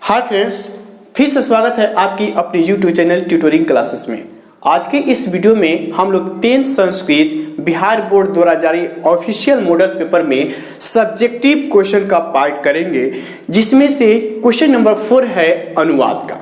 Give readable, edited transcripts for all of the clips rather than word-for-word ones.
Hi friends, फिर से स्वागत है आपकी अपने यूट्यूब चैनल ट्यूटोरिंग क्लासेस में। आज के इस वीडियो में हम लोग 10th संस्कृत बिहार बोर्ड द्वारा जारी ऑफिशियल मॉडल पेपर में सब्जेक्टिव क्वेश्चन का पार्ट करेंगे, जिसमें से क्वेश्चन नंबर 4 है अनुवाद का।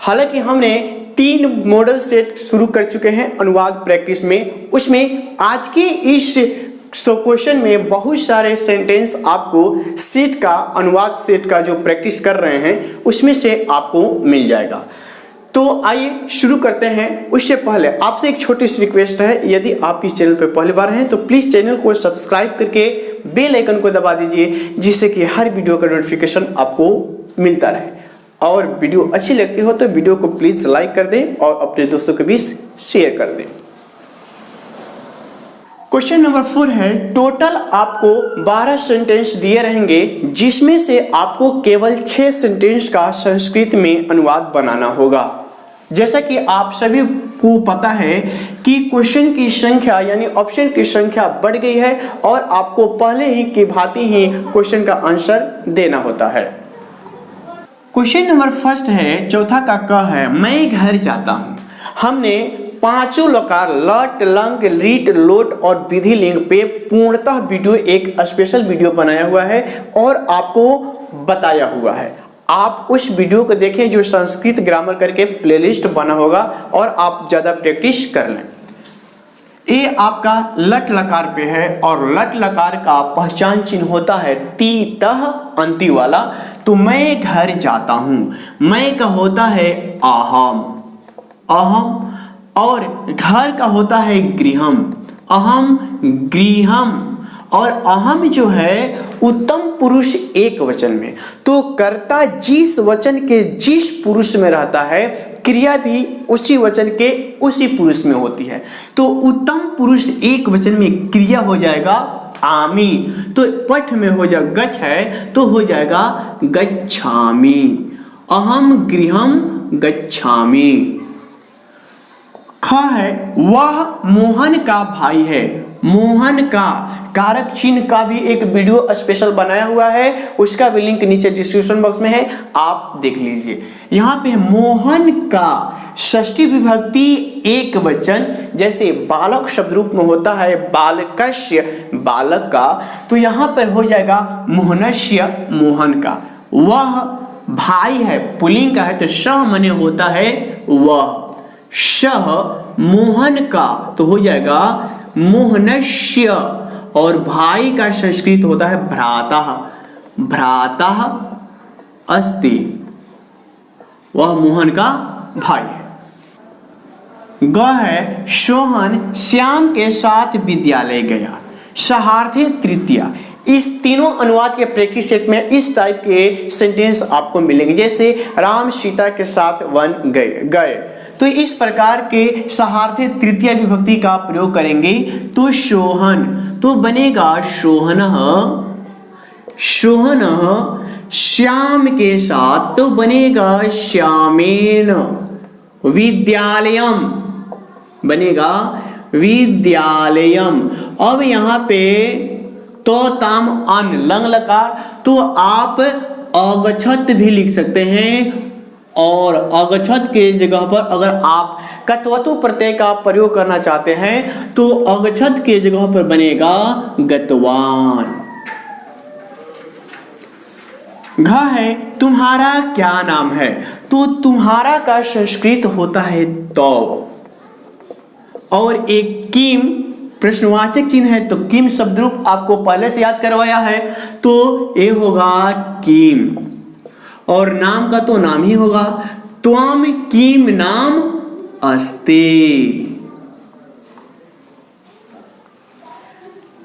हालांकि हमने 3 मॉडल सेट शुरू कर चुके हैं अनुवाद प्रैक्टिस में। उसमें आज के इस क्वेश्चन में बहुत सारे सेंटेंस आपको सेट का अनुवाद सेट का जो प्रैक्टिस कर रहे हैं उसमें से आपको मिल जाएगा। तो आइए शुरू करते हैं। उससे पहले आपसे एक छोटी सी रिक्वेस्ट है, यदि आप इस चैनल पर पहली बार हैं तो प्लीज़ चैनल को सब्सक्राइब करके बेल आइकन को दबा दीजिए, जिससे कि हर वीडियो का नोटिफिकेशन आपको मिलता रहे। और वीडियो अच्छी लगती हो तो वीडियो को प्लीज़ लाइक कर दें और अपने दोस्तों के बीच शेयर कर दें। क्वेश्चन नंबर 4 है, टोटल आपको 12 सेंटेंस दिए रहेंगे, जिसमें से आपको केवल 6 सेंटेंस का संस्कृत में अनुवाद बनाना होगा। जैसा कि आप सभी को पता है कि क्वेश्चन की संख्या यानी ऑप्शन की संख्या बढ़ गई है और आपको पहले ही की भांति ही क्वेश्चन का आंसर देना होता है। क्वेश्चन नंबर 1 है, चौथा का क है, मैं घर जाता हूँ। हमने 5 लकार लट लंग रीट लोट और विधि लिंग पे पूर्णतः वीडियो एक स्पेशल वीडियो बनाया हुआ है और आपको बताया हुआ है। आप उस वीडियो को देखें जो संस्कृत ग्रामर करके प्लेलिस्ट बना होगा और आप ज़्यादा प्रैक्टिस कर लें। ये आपका लट लकार पे है और लट लकार का पहचान चिन्ह होता है ती तह अंति वाला। तो मैं घर जाता हूँ, मैं का होता है अहम, अहम, और घर का होता है गृहम, अहम गृहम, और अहम जो है उत्तम पुरुष एक वचन में। तो कर्ता जिस वचन के जिस पुरुष में रहता है, क्रिया भी उसी वचन के उसी पुरुष में होती है। तो उत्तम पुरुष एक वचन में क्रिया हो जाएगा आमी। तो पठ में हो जाएगा गच्छ है तो हो जाएगा गच्छामि, अहम गृहम गच्छामि। ख है, वह मोहन का भाई है। मोहन का कारक चिन्ह का भी एक वीडियो स्पेशल बनाया हुआ है, उसका भी लिंक नीचे डिस्क्रिप्शन बॉक्स में है, आप देख लीजिए। यहाँ पे मोहन का षष्ठी विभक्ति एक वचन, जैसे बालक शब्द रूप में होता है बालकस्य बालक का, तो यहाँ पर हो जाएगा मोहनस्य मोहन का। वह भाई है पुल्लिंग का है तो सह मने होता है वह, शह मोहन का तो हो जाएगा मोहनस्य, और भाई का संस्कृत होता है भ्राता, भ्राता अस्ति, वह मोहन का भाई है। ग है, सोहन श्याम के साथ विद्यालय गया। सहार्थी तृतीया। इस तीनों अनुवाद के प्रैक्टिस सेट में इस टाइप के सेंटेंस आपको मिलेंगे, जैसे राम सीता के साथ वन गए। तो इस प्रकार के सहार्थी तृतीय विभक्ति का प्रयोग करेंगे तो सोहन तो बनेगा सोहनः, सोहनः श्याम के साथ तो बनेगा श्यामेन, विद्यालयम बनेगा विद्यालयम। अब यहाँ पे तो ताम अन लंग लकार, तो आप अगछत भी लिख सकते हैं, और अगछत के जगह पर अगर आप कत्वतु प्रत्यय का प्रयोग करना चाहते हैं तो अगछत के जगह पर बनेगा गतवान। घ है, तुम्हारा क्या नाम है। तो तुम्हारा का संस्कृत होता है तो, और एक किम प्रश्नवाचक चिन्ह है तो किम शब्द रूप आपको पहले से याद करवाया है, तो ये होगा किम, और नाम का तो नाम ही होगा त्वम किम नाम अस्ति।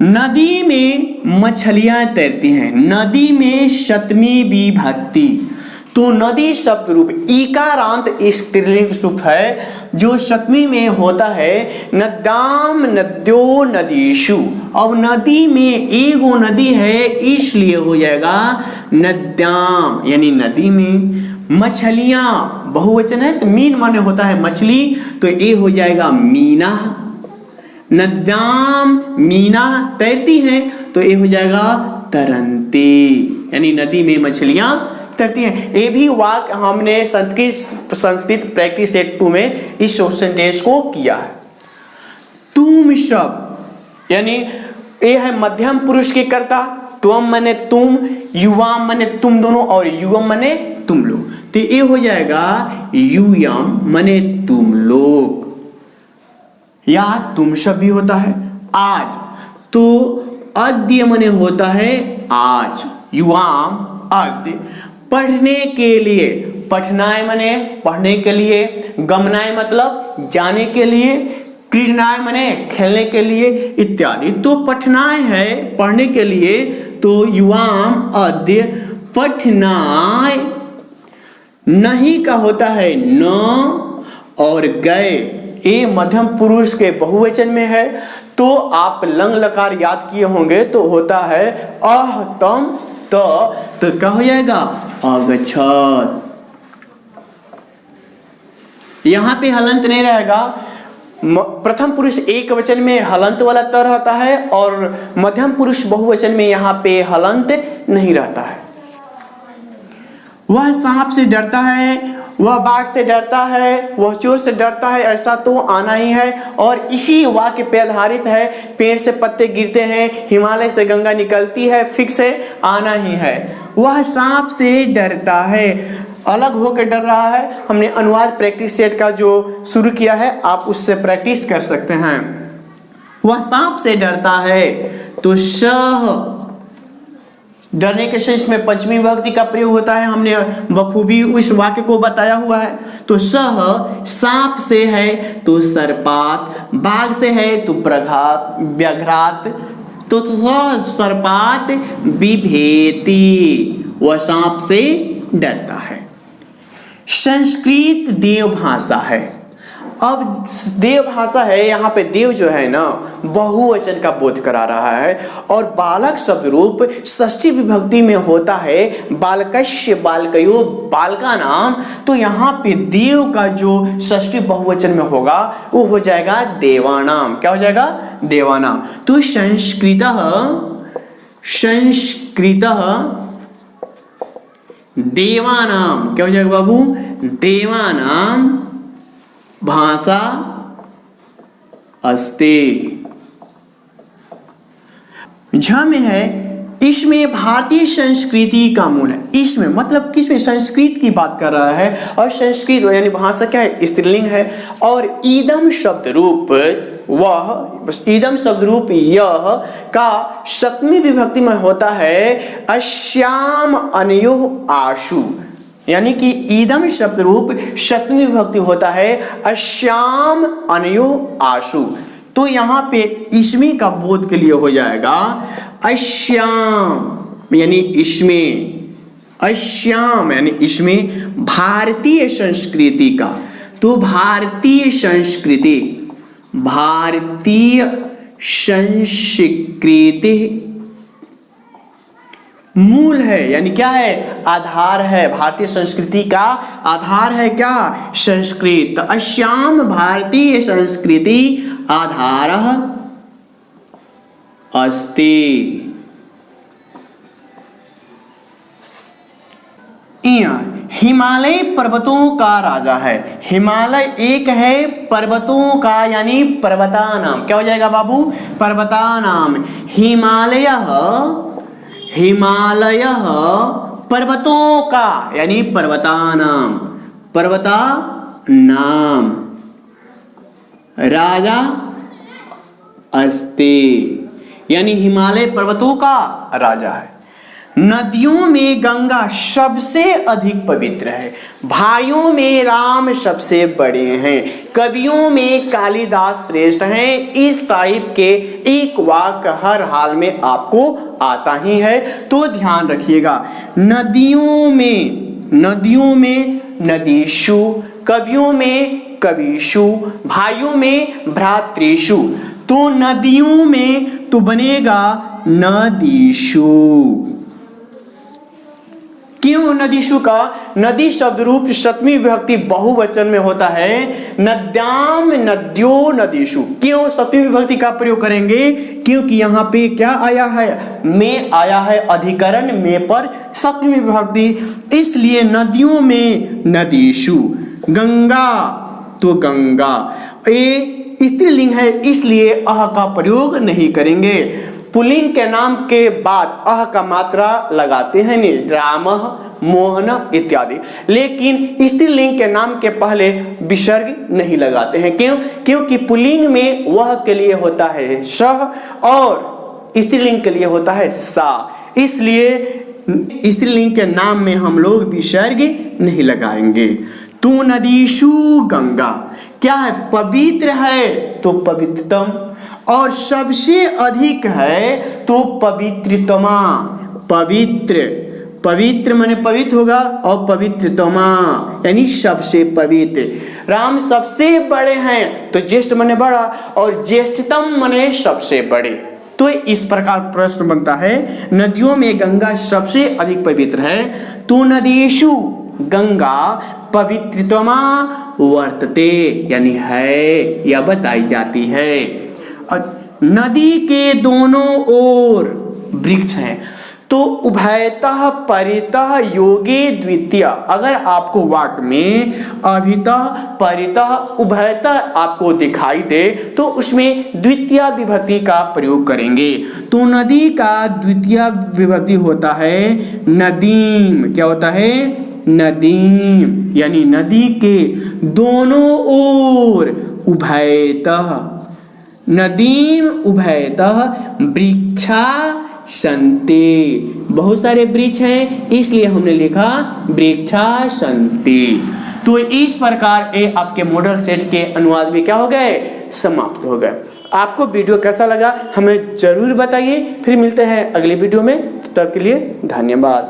नदी में मछलियां तैरती हैं। नदी में सप्तमी विभक्ति, तो नदी शब्द रूप इकारांत स्त्रीलिंग रूप है जो सप्तमी में होता है। नद्याम नद्यो नदीषु, अब नदी में एगो नदी है इसलिए हो जाएगा नद्याम, यानी नदी में। मछलियां बहुवचन है तो मीन माने होता है मछली, तो ये हो जाएगा मीना। नद्याम मीना तैरती हैं तो ये हो जाएगा तरंती, यानी नदी में मछलियां तरती हैं। ये भी वाक्य हमने संस्कृत प्रैक्टिस सेट 2 में इस सेंटेंस को किया है। तुम सब यानी ये है मध्यम पुरुष के कर्ता, त्वम मने तुम, युवाम मने तुम दोनों, और युवम मने तुम लोग। तो ये हो जाएगा यूयम मने तुम लोग, या तुम सब भी होता है। आज तो अद्य मने होता है आज, युवाम अद्य। पढ़ने के लिए, पठनाय मने पढ़ने के लिए, गमनाय मतलब जाने के लिए, क्रीडनाय मने खेलने के लिए इत्यादि। तो पठनाय है पढ़ने के लिए, तो युवाम अद्य पठनाय। नहीं का होता है न, और गए ये मध्यम पुरुष के बहुवचन में है। तो आप लंग लकार याद किए होंगे, तो होता है अह तम तो क्या हो जाएगा अगच्छत। यहां पे हलंत नहीं रहेगा। प्रथम पुरुष एक वचन में हलंत वाला त रहता है, और मध्यम पुरुष बहुवचन में यहाँ पे हलंत नहीं रहता है। वह सांप से डरता है, वह बाघ से डरता है, वह चोर से डरता है, ऐसा तो आना ही है। और इसी वाक्य पे आधारित है, पेड़ से पत्ते गिरते हैं, हिमालय से गंगा निकलती है, फिक्स है, आना ही है। वह सांप से डरता है, अलग होकर डर रहा है। हमने अनुवाद प्रैक्टिस सेट का जो शुरू किया है, आप उससे प्रैक्टिस कर सकते हैं। वह सांप से डरता है, तो सह डरने के सेंस में पंचमी विभक्ति का प्रयोग होता है। हमने बखूबी उस वाक्य को बताया हुआ है। तो सह सांप से है तो सर्पात, बाघ से है तो प्रघात व्याघ्रात, तो सर्पात बिभेति, वह सांप से डरता है। संस्कृत देव भाषा है। अब देव भाषा है, यहाँ पे देव जो है ना बहुवचन का बोध करा रहा है, और बालक शब्द रूप षष्ठी विभक्ति में होता है बालकस्य बालकयो बालका नाम। तो यहाँ पे देव का जो षष्ठी बहुवचन में होगा वो हो जाएगा देवानाम। क्या हो जाएगा देवानाम। तो संस्कृतः देवानाम, क्या हो जाएगा बाबू देवानाम भाषा अस्ति। झ में है, इसमें भारतीय संस्कृति का मूल है। इसमें मतलब किसमें, संस्कृत की बात कर रहा है। और संस्कृत यानी भाषा क्या है, स्त्रीलिंग है। और ईदम शब्द रूप वह, ईदम शब्द रूप यह का सप्तमी विभक्ति में होता है अश्याम अनयोः आशु, यानी कि ईदम शब्द रूप सप्तमी विभक्ति होता है अश्याम अनयोः आशु। तो यहाँ पे इसमी का बोध के लिए हो जाएगा अश्याम यानी इसमें, अश्याम यानी इसमें भारतीय संस्कृति का। तो भारतीय संस्कृति, भारतीय संस्कृति मूल है, यानी क्या है आधार है। भारतीय संस्कृति का आधार है क्या संस्कृत। अश्याम भारतीय संस्कृति आधारः अस्ति। हिमालय पर्वतों का राजा है। हिमालय एक है पर्वतों का यानी पर्वतानाम। क्या हो जाएगा बाबू पर्वतानाम। हिमालय, हिमालय पर्वतों का यानी पर्वतानाम, पर्वता नाम राजा अस्ति, यानी हिमालय पर्वतों का राजा है। नदियों में गंगा सबसे अधिक पवित्र है। भाइयों में राम सबसे बड़े हैं। कवियों में कालिदास श्रेष्ठ हैं। इस टाइप के एक वाक्य हर हाल में आपको आता ही है, तो ध्यान रखिएगा। नदियों में, नदियों में नदीषु, कवियों में कविषु, भाइयों में भ्रातृषु। तो नदियों में तो बनेगा नदीषु। क्यों नदीषु का नदी शब्द रूप सप्तमी विभक्ति बहुवचन में होता है। नद्याम नद्यो नदीषु, क्यों सप्तमी विभक्ति का प्रयोग करेंगे, क्योंकि यहाँ पे क्या आया है, में आया है, अधिकरण में पर सप्तमी विभक्ति, इसलिए नदियों में नदीषु। गंगा तो गंगा, ये स्त्रीलिंग है इसलिए अह का प्रयोग नहीं करेंगे। पुल्लिंग के नाम के बाद अह का मात्रा लगाते हैं नहीं, रामः, मोहन इत्यादि, लेकिन स्त्रीलिंग के नाम के पहले विसर्ग नहीं लगाते हैं। क्यों, क्योंकि पुल्लिंग में वह के लिए होता है सह और स्त्रीलिंग के लिए होता है सा, इसलिए स्त्रीलिंग के नाम में हम लोग विसर्ग नहीं लगाएंगे। तू नदीषु गंगा, क्या है, पवित्र है तो पवित्रतम, और सबसे अधिक है तो पवित्रतमा। पवित्र, पवित्र माने पवित्र होगा, और पवित्रतमा यानी सबसे पवित्र। राम सबसे बड़े हैं तो ज्येष्ठ माने बड़ा, और ज्येष्ठतम माने सबसे बड़े। तो इस प्रकार प्रश्न बनता है, नदियों में गंगा सबसे अधिक पवित्र है। तो नदीषु गंगा पवित्रतमा वर्तते, यानी है या बताई जाती है। नदी के दोनों ओर वृक्ष हैं, तो उभयतः परितः योगे द्वितीय, अगर आपको वाक्य में अभितः परितः उभयतः आपको दिखाई दे तो उसमें द्वितीय विभक्ति का प्रयोग करेंगे। तो नदी का द्वितीय विभक्ति होता है नदीम, क्या होता है, नदीम, यानी नदी के दोनों ओर उभयतः, नदीम उभयतः वृक्षा संते, बहुत सारे वृक्ष हैं इसलिए हमने लिखा वृक्षा संते। तो इस प्रकार ये आपके मॉडल सेट के अनुवाद भी क्या हो गए, समाप्त हो गए। आपको वीडियो कैसा लगा हमें जरूर बताइए, फिर मिलते हैं अगली वीडियो में, तब तक के लिए धन्यवाद।